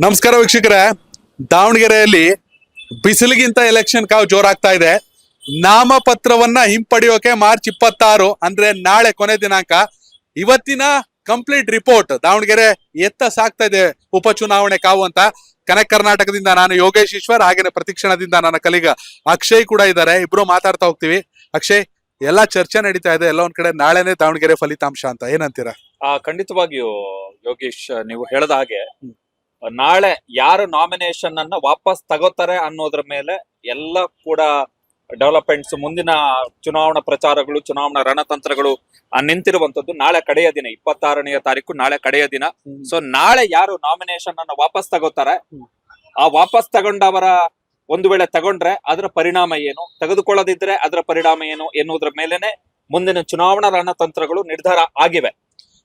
ನಮಸ್ಕಾರ ವೀಕ್ಷಕರೇ, ದಾವಣಗೆರೆಯಲ್ಲಿ ಬಿಸಿಲಿಗಿಂತ ಎಲೆಕ್ಷನ್ ಕಾವು ಜೋರಾಗ್ತಾ ಇದೆ. ನಾಮಪತ್ರವನ್ನ ಹಿಂಪಡೆಯೋಕೆ ಮಾರ್ಚ್ 26 ಅಂದ್ರೆ ನಾಳೆ ಕೊನೆ ದಿನಾಂಕ. ಇವತ್ತಿನ ಕಂಪ್ಲೀಟ್ ರಿಪೋರ್ಟ್ ದಾವಣಗೆರೆ ಎತ್ತ ಸಾಕ್ತಾ ಇದೆ ಉಪಚುನಾವಣೆ ಕಾವು ಅಂತ. ಕನೆಕ್ಟ್ ಕರ್ನಾಟಕದಿಂದ ನಾನು ಯೋಗೇಶ್ ಈಶ್ವರ್, ಹಾಗೇನೆ ಪ್ರತಿಕ್ಷಣದಿಂದ ನನ್ನ ಕಲೀಗ ಅಕ್ಷಯ್ ಕೂಡ ಇದ್ದಾರೆ. ಇಬ್ರು ಮಾತಾಡ್ತಾ ಹೋಗ್ತೀವಿ. ಅಕ್ಷಯ್, ಎಲ್ಲಾ ಚರ್ಚೆ ನಡೀತಾ ಇದೆ ಎಲ್ಲ ಒಂದ್ ಕಡೆ, ನಾಳೆನೆ ದಾವಣಗೆರೆ ಫಲಿತಾಂಶ ಅಂತ, ಏನಂತೀರಾ? ಖಂಡಿತವಾಗಿಯೂ ಯೋಗೇಶ್, ನೀವು ಹೇಳದ ಹಾಗೆ ನಾಳೆ ಯಾರು ನಾಮಿನೇಷನ್ ಅನ್ನ ವಾಪಸ್ ತಗೋತಾರೆ ಅನ್ನೋದ್ರ ಮೇಲೆ ಎಲ್ಲ ಕೂಡ ಡೆವಲಪ್ಮೆಂಟ್ಸ್, ಮುಂದಿನ ಚುನಾವಣಾ ಪ್ರಚಾರಗಳು, ಚುನಾವಣಾ ರಣತಂತ್ರಗಳು ನಿಂತಿರುವಂತದ್ದು. ನಾಳೆ ಕಡೆಯ ದಿನ, 26ನೇ ತಾರೀಕು ನಾಳೆ ಕಡೆಯ ದಿನ. ಸೊ ನಾಳೆ ಯಾರು ನಾಮಿನೇಷನ್ ಅನ್ನ ವಾಪಸ್ ತಗೋತಾರೆ, ಆ ವಾಪಸ್ ತಗೊಂಡವರ ಒಂದು ವೇಳೆ ತಗೊಂಡ್ರೆ ಅದರ ಪರಿಣಾಮ ಏನು, ತೆಗೆದುಕೊಳ್ಳದಿದ್ರೆ ಅದರ ಪರಿಣಾಮ ಏನು ಎನ್ನುವುದರ ಮೇಲೆನೆ ಮುಂದಿನ ಚುನಾವಣಾ ರಣತಂತ್ರಗಳು ನಿರ್ಧಾರ ಆಗಿವೆ.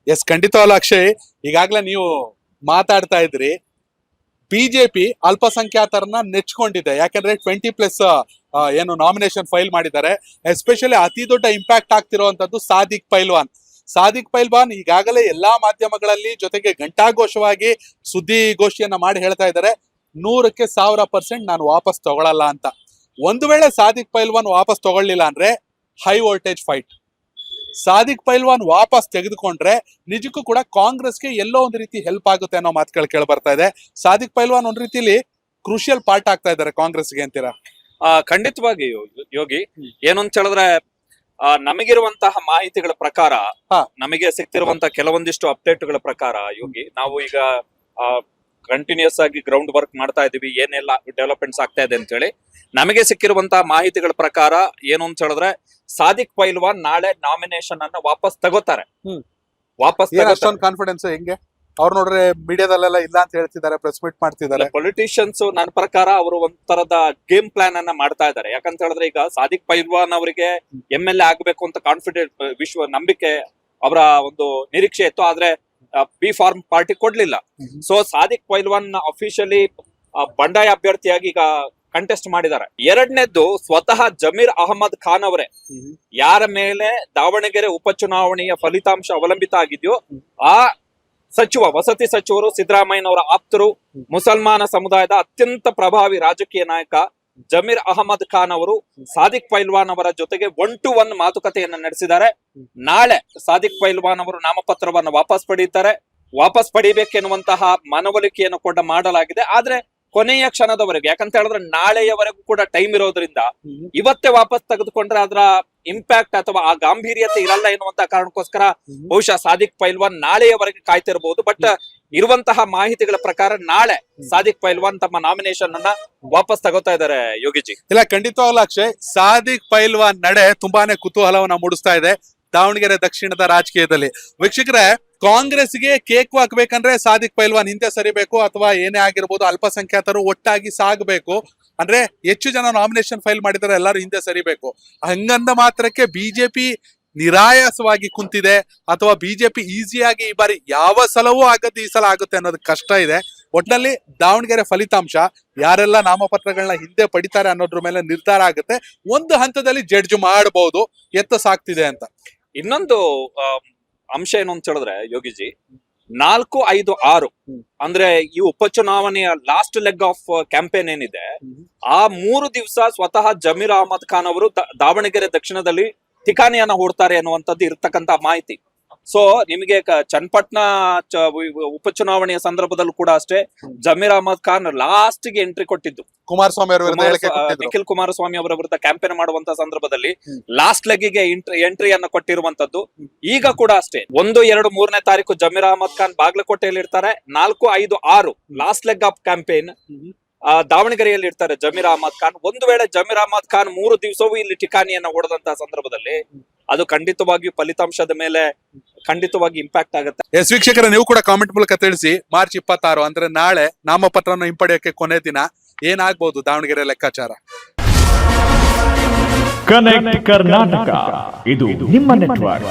ಎಸ್, ಖಂಡಿತವಲ್ಲ ಅಕ್ಷಯ್. ಈಗಾಗ್ಲೇ ನೀವು ಮಾತಾಡ್ತಾ ಇದ್ರಿ, ಬಿಜೆಪಿ ಅಲ್ಪಸಂಖ್ಯಾತರನ್ನ ನೆಚ್ಕೊಂಡಿದೆ. ಯಾಕಂದ್ರೆ 20+ ಏನು ನಾಮಿನೇಷನ್ ಫೈಲ್ ಮಾಡಿದ್ದಾರೆ. ಎಸ್ಪೆಷಲಿ ಅತಿ ದೊಡ್ಡ ಇಂಪ್ಯಾಕ್ಟ್ ಆಗ್ತಿರುವಂತದ್ದು ಸಾದಿಕ್ ಪೈಲ್ವಾನ್ ಈಗಾಗಲೇ ಎಲ್ಲಾ ಮಾಧ್ಯಮಗಳಲ್ಲಿ, ಜೊತೆಗೆ ಘಂಟಾಘೋಷವಾಗಿ ಸುದ್ದಿಗೋಷ್ಠಿಯನ್ನ ಮಾಡಿ ಹೇಳ್ತಾ ಇದ್ದಾರೆ, 100ಕ್ಕೆ 1000% ನಾನು ವಾಪಸ್ ತಗೊಳಲ್ಲ ಅಂತ. ಒಂದು ವೇಳೆ ಸಾದಿಕ್ ಪೈಲ್ವಾನ್ ವಾಪಸ್ ತಗೊಳ್ಳಿಲ್ಲ ಅಂದ್ರೆ ಹೈ ವೋಲ್ಟೇಜ್ ಫೈಟ್. ಸಾದಿಕ್ ಪೈಲ್ವಾನ್ ವಾಪಸ್ ತೆಗೆದುಕೊಂಡ್ರೆ ನಿಜಕ್ಕೂ ಕೂಡ ಕಾಂಗ್ರೆಸ್ಗೆ ಎಲ್ಲೋ ಒಂದು ರೀತಿ ಹೆಲ್ಪ್ ಆಗುತ್ತೆ ಅನ್ನೋ ಮಾತುಗಳು ಕೇಳಿ ಬರ್ತಾ ಇದೆ. ಸಾದಿಕ್ ಪೈಲ್ವಾನ್ ಒಂದ್ ರೀತಿಲಿ ಕ್ರೂಷಿಯಲ್ ಪಾರ್ಟ್ ಆಗ್ತಾ ಇದ್ದಾರೆ ಕಾಂಗ್ರೆಸ್ಗೆ ಅಂತೀರಾ? ಖಂಡಿತವಾಗಿ ಯೋಗಿ. ಏನು ಅಂತ ಹೇಳಿದ್ರೆ, ನಮಗಿರುವಂತಹ ಮಾಹಿತಿಗಳ ಪ್ರಕಾರ, ನಮಗೆ ಸಿಗ್ತಿರುವಂತಹ ಕೆಲವೊಂದಿಷ್ಟು ಅಪ್ಡೇಟ್ಗಳ ಪ್ರಕಾರ ಯೋಗಿ, ನಾವು ಈಗ ಕಂಟಿನ್ಯೂಸ್ ಆಗಿ ಗ್ರೌಂಡ್ ವರ್ಕ್ ಮಾಡ್ತಾ ಇದೀವಿ, ಏನೆಲ್ಲ ಡೆವಲಪ್ಮೆಂಟ್ಸ್ ಆಗ್ತಾ ಇದೆ ಅಂತ ಹೇಳಿ. ನಮಗೆ ಸಿಕ್ಕಿರುವಂತಹ ಮಾಹಿತಿಗಳ ಪ್ರಕಾರ ಏನು ಅಂತ ಹೇಳಿದ್ರೆ, ಸಾದಿಕ್ ಪೈಲ್ವಾನ್ ನಾಳೆ ನಾಮಿನೇಷನ್ ಅನ್ನ ವಾಪಸ್ ತಗೋತಾರೆ. ಕಾನ್ಫಿಡೆನ್ಸ್ ಹೆಂಗೆ? ಅವ್ರು ನೋಡ್ರೆ ಮೀಡಿಯಾದಲ್ಲೆಲ್ಲ ಇಲ್ಲ ಅಂತ ಹೇಳ್ತಿದ್ದಾರೆ, ಪ್ರೆಸ್ ಮೀಟ್ ಮಾಡ್ತಿದ್ದಾರೆ. ಪೊಲಿಟಿಷಿಯನ್ಸ್ ನನ್ನ ಪ್ರಕಾರ ಅವರು ಒಂಥರದ ಗೇಮ್ ಪ್ಲಾನ್ ಅನ್ನ ಮಾಡ್ತಾ ಇದ್ದಾರೆ. ಯಾಕಂತ ಹೇಳಿದ್ರೆ, ಈಗ ಸಾದಿಕ್ ಪೈಲ್ವಾನ್ ಅವರಿಗೆ MLA ಆಗ್ಬೇಕು ಅಂತ ಕಾನ್ಫಿಡೆಂಟ್ ನಂಬಿಕೆ, ಅವರ ಒಂದು ನಿರೀಕ್ಷೆ ಇತ್ತು. ಆದ್ರೆ ಬಿ ಫಾರ್ಮ್ ಪಾರ್ಟಿ ಕೊಡ್ಲಿಲ್ಲ. ಸೊ ಸಾದಿಕ್ ಪೈಲ್ವಾನ್ ಅಫಿಷಿಯಲಿ ಬಂಡಾಯ ಅಭ್ಯರ್ಥಿಯಾಗಿ ಈಗ ಕಂಟೆಸ್ಟ್ ಮಾಡಿದ್ದಾರೆ. ಎರಡನೇದ್ದು, ಸ್ವತಃ ಜಮೀರ್ ಅಹಮದ್ ಖಾನ್ ಅವರೇ, ಯಾರ ಮೇಲೆ ದಾವಣಗೆರೆ ಉಪಚುನಾವಣೆಯ ಫಲಿತಾಂಶ ಅವಲಂಬಿತ ಆಗಿದೆಯೋ ಆ ಸಚಿವ, ವಸತಿ ಸಚಿವರು, ಸಿದ್ದರಾಮಯ್ಯನವರ ಆಪ್ತರು, ಮುಸಲ್ಮಾನ ಸಮುದಾಯದ ಅತ್ಯಂತ ಪ್ರಭಾವಿ ರಾಜಕೀಯ ನಾಯಕ ಜಮೀರ್ ಅಹಮದ್ ಖಾನ್ ಅವರು ಸಾದಿಕ್ ಪೈಲ್ವಾನ್ ಅವರ ಜೊತೆಗೆ 1-to-1 ಮಾತುಕತೆಯನ್ನ ನಡೆಸಿದ್ದಾರೆ. ನಾಳೆ ಸಾದಿಕ್ ಪೈಲ್ವಾನ್ ಅವರು ನಾಮಪತ್ರವನ್ನು ವಾಪಸ್ ಪಡಿಬೇಕೆನ್ನುವಂತಹ ಮನವೊಲಿಕೆಯನ್ನು ಕೂಡ ಮಾಡಲಾಗಿದೆ. ಆದ್ರೆ ಕೊನೆಯ ಕ್ಷಣದವರೆಗೆ, ಯಾಕಂತ ಹೇಳಿದ್ರೆ ನಾಳೆಯವರೆಗೂ ಕೂಡ ಟೈಮ್ ಇರೋದ್ರಿಂದ ಇವತ್ತೇ ವಾಪಸ್ ತೆಗೆದುಕೊಂಡ್ರೆ ಅದರ ಇಂಪ್ಯಾಕ್ಟ್ ಅಥವಾ ಆ ಗಾಂಭೀರ್ಯತೆ ಇರಲ್ಲ ಎನ್ನುವಂತಹ ಕಾರಣಕ್ಕೋಸ್ಕರ ಬಹುಶಃ ಸಾದಿಕ್ ಪೈಲ್ವಾನ್ ನಾಳೆಯವರೆಗೆ ಕಾಯ್ತಿರಬಹುದು. ಬಟ್ ಇರುವಂತಹ ಮಾಹಿತಿಗಳ ಪ್ರಕಾರ ನಾಳೆ ಸಾದಿಕ್ ಪೈಲ್ವಾನ್ ತಮ್ಮ ನಾಮಿನೇಷನ್ ಅನ್ನ ವಾಪಸ್ ತಗೋತಾ ಇದ್ದಾರೆ ಯೋಗಿಜಿ. ಇಲ್ಲ, ಖಂಡಿತವಾಗ್ಲೂ ಅಕ್ಷಯ್, ಸಾದಿಕ್ ಪೈಲ್ವಾನ್ ನಡೆ ತುಂಬಾನೇ ಕುತೂಹಲವನ್ನ ಮೂಡಿಸ್ತಾ ಇದೆ ದಾವಣಗೆರೆ ದಕ್ಷಿಣದ ರಾಜಕೀಯದಲ್ಲಿ. ವೀಕ್ಷಕರೇ, ಕಾಂಗ್ರೆಸ್ಗೆ ಕೇಕ್ ಹಾಕ್ಬೇಕಂದ್ರೆ ಸಾದಿಕ್ ಪೈಲ್ವಾನ್ ಹಿಂದೆ ಸರಿಬೇಕು, ಅಥವಾ ಏನೇ ಆಗಿರ್ಬೋದು, ಅಲ್ಪಸಂಖ್ಯಾತರು ಒಟ್ಟಾಗಿ ಸಾಗಬೇಕು ಅಂದ್ರೆ ಹೆಚ್ಚು ಜನ ನಾಮಿನೇಷನ್ ಫೈಲ್ ಮಾಡಿದರೆ ಎಲ್ಲರೂ ಹಿಂದೆ ಸರಿಬೇಕು. ಹಂಗಂದ ಮಾತ್ರಕ್ಕೆ ಬಿಜೆಪಿ ನಿರಾಯಾಸವಾಗಿ ಕುಂತಿದೆ, ಅಥವಾ ಬಿಜೆಪಿ ಈಸಿಯಾಗಿ ಈ ಬಾರಿ ಯಾವ ಸಲವೂ ಆಗತ್ತೆ, ಈ ಸಲ ಆಗುತ್ತೆ ಅನ್ನೋದು ಕಷ್ಟ ಇದೆ. ಒಟ್ನಲ್ಲಿ ದಾವಣಗೆರೆ ಫಲಿತಾಂಶ ಯಾರೆಲ್ಲ ನಾಮಪತ್ರಗಳನ್ನ ಹಿಂದೆ ಪಡಿತಾರೆ ಅನ್ನೋದ್ರ ಮೇಲೆ ನಿರ್ಧಾರ ಆಗುತ್ತೆ. ಒಂದು ಹಂತದಲ್ಲಿ ಜಡ್ಜ್ ಮಾಡಬಹುದು ಎತ್ತ ಸಾಕ್ತಿದೆ ಅಂತ. ಇನ್ನೊಂದು ಅಂಶ ಏನು ಅಂತ ಹೇಳಿದ್ರೆ ಯೋಗಿಜಿ, 4, 5, 6 ಅಂದ್ರೆ ಈ ಉಪಚುನಾವಣೆಯ ಲಾಸ್ಟ್ ಲೆಗ್ ಆಫ್ ಕ್ಯಾಂಪೇನ್ ಏನಿದೆ, ಆ 3 ದಿವಸ ಸ್ವತಃ ಜಮೀರ್ ಅಹಮದ್ ಖಾನ್ ಅವರು ದಾವಣಗೆರೆ ದಕ್ಷಿಣದಲ್ಲಿ ಠಿಕಾಣಿಯನ್ನ ಹೂಡ್ತಾರೆ ಅನ್ನುವಂಥದ್ದು ಇರ್ತಕ್ಕಂತ ಮಾಹಿತಿ. ಸೊ ನಿಮಗೆ ಚನ್ನಪಟ್ಟಣ ಉಪಚುನಾವಣೆಯ ಸಂದರ್ಭದಲ್ಲೂ ಕೂಡ ಅಷ್ಟೇ, ಜಮೀರ್ ಅಹಮದ್ ಖಾನ್ ಲಾಸ್ಟ್ ಗೆ ಎಂಟ್ರಿ ಕೊಟ್ಟಿದ್ದು ನಿಖಿಲ್ ಕುಮಾರಸ್ವಾಮಿ ಅವರ ವಿರುದ್ಧ ಕ್ಯಾಂಪೇನ್ ಮಾಡುವಂತ ಸಂದರ್ಭದಲ್ಲಿ ಲಾಸ್ಟ್ ಲೆಗ್ಗಿಗೆ ಎಂಟ್ರಿಯನ್ನ ಕೊಟ್ಟಿರುವಂತದ್ದು. ಈಗ ಕೂಡ ಅಷ್ಟೇ, 1, 2, 3ನೇ ತಾರೀಕು ಜಮೀರ್ ಅಹಮದ್ ಖಾನ್ ಬಾಗಲಕೋಟೆಯಲ್ಲಿ ಇರ್ತಾರೆ. 4, 5, 6 ಲಾಸ್ಟ್ ಲೆಗ್ ಆಫ್ ಕ್ಯಾಂಪೇನ್ ದಾವಣಗೆರೆಯಲ್ಲಿ ಇರ್ತಾರೆ ಜಮೀರ್ ಅಹಮದ್ ಖಾನ್. ಒಂದು ವೇಳೆ ಜಮೀರ್ ಅಹಮದ್ ಖಾನ್ 3 ದಿವಸವೂ ಇಲ್ಲಿ ಠಿಕಾಣಿಯನ್ನ ಹೊಡೆದಂತಹ ಸಂದರ್ಭದಲ್ಲಿ ಅದು ಖಂಡಿತವಾಗಿಯೂ ಫಲಿತಾಂಶದ ಮೇಲೆ ಖಂಡಿತವಾಗಿ ಇಂಪ್ಯಾಕ್ಟ್ ಆಗುತ್ತೆ. ಎಸ್ ವೀಕ್ಷಕರ, ನೀವು ಕೂಡ ಕಾಮೆಂಟ್ ಮೂಲಕ ತಿಳಿಸಿ, ಮಾರ್ಚ್ 26 ಅಂದ್ರೆ ನಾಳೆ ನಾಮಪತ್ರವನ್ನು ಹಿಂಪಡೆಯೋಕೆ ಕೊನೆ ದಿನ, ಏನಾಗಬಹುದು ದಾವಣಗೆರೆ ಲೆಕ್ಕಾಚಾರ? ಕನೆಕ್ಟ್ ಕರ್ನಾಟಕ, ಇದು ನಿಮ್ಮ ನೆಟ್ವರ್ಕ್.